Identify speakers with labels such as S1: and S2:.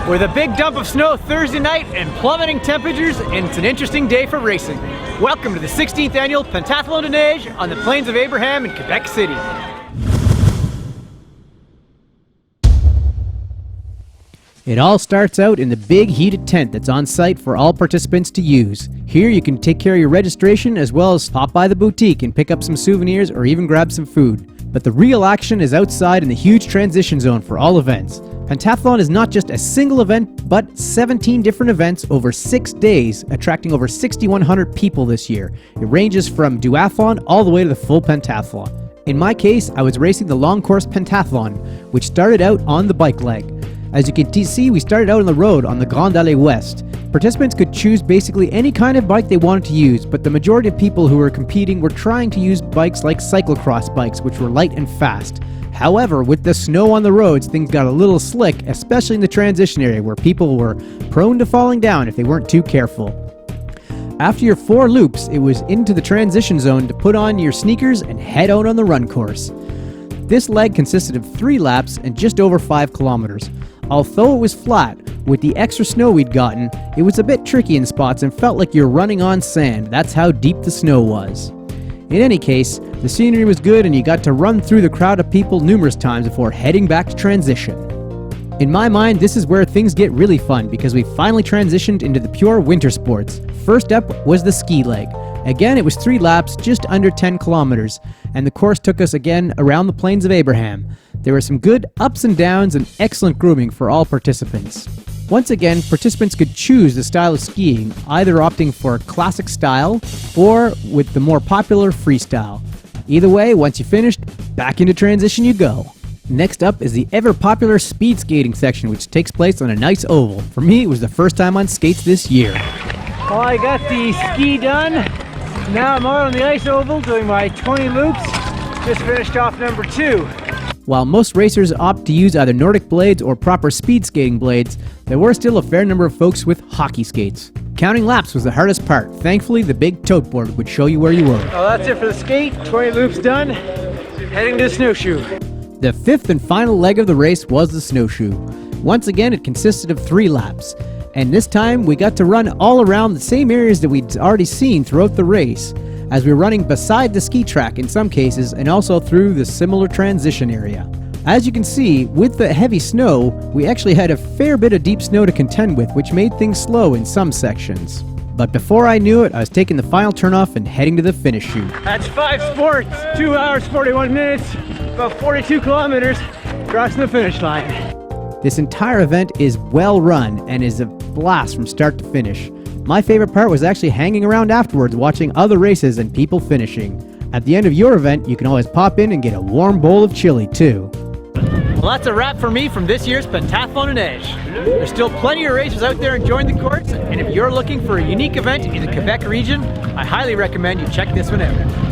S1: With a big dump of snow Thursday night and plummeting temperatures, and it's an interesting day for racing. Welcome to the 16th annual Pentathlon de Neiges on the Plains of Abraham in Quebec City. It all starts out in the big heated tent that's on site for all participants to use. Here you can take care of your registration as well as stop by the boutique and pick up some souvenirs or even grab some food. But the real action is outside in the huge transition zone for all events. Pentathlon is not just a single event, but 17 different events over 6 days, attracting over 6,100 people this year. It ranges from duathlon all the way to the full pentathlon. In my case, I was racing the long course pentathlon, which started out on the bike leg. As you can see, we started out on the road on the Grande Allée West. Participants could choose basically any kind of bike they wanted to use, but the majority of people who were competing were trying to use bikes like cyclocross bikes, which were light and fast. However, with the snow on the roads, things got a little slick, especially in the transition area where people were prone to falling down if they weren't too careful. After your 4 loops, it was into the transition zone to put on your sneakers and head out on the run course. This leg consisted of 3 laps and just over 5 kilometers. Although it was flat, with the extra snow we'd gotten, it was a bit tricky in spots and felt like you're running on sand. That's how deep the snow was. In any case, the scenery was good and you got to run through the crowd of people numerous times before heading back to transition. In my mind, this is where things get really fun because we finally transitioned into the pure winter sports. First up was the ski leg. Again, it was 3 laps, just under 10 kilometers, and the course took us again around the Plains of Abraham. There were some good ups and downs and excellent grooming for all participants. Once again, participants could choose the style of skiing, either opting for classic style or with the more popular freestyle. Either way, once you finished, back into transition you go. Next up is the ever-popular speed skating section, which takes place on a nice oval. For me, it was the first time on skates this year. Well, I got the ski done. Now I'm out on the ice oval doing my 20 loops. Just finished off number 2. While most racers opt to use either Nordic blades or proper speed skating blades, there were still a fair number of folks with hockey skates. Counting laps was the hardest part. Thankfully, the big tote board would show you where you were. Well, that's it for the skate. 20 loops done. Heading to the snowshoe. The 5th and final leg of the race was the snowshoe. Once again, it consisted of 3 laps. And this time, we got to run all around the same areas that we'd already seen throughout the race, as we were running beside the ski track in some cases and also through the similar transition area. As you can see, with the heavy snow, we actually had a fair bit of deep snow to contend with, which made things slow in some sections. But before I knew it, I was taking the final turnoff and heading to the finish chute. That's 5 sports, 2 hours, 41 minutes, about 42 kilometers, crossing the finish line. This entire event is well run and is a blast from start to finish. My favorite part was actually hanging around afterwards watching other races and people finishing. At the end of your event, you can always pop in and get a warm bowl of chili too. Well, that's a wrap for me from this year's Pentathlon de Neiges. There's still plenty of racers out there enjoying the course, and if you're looking for a unique event in the Quebec region, I highly recommend you check this one out.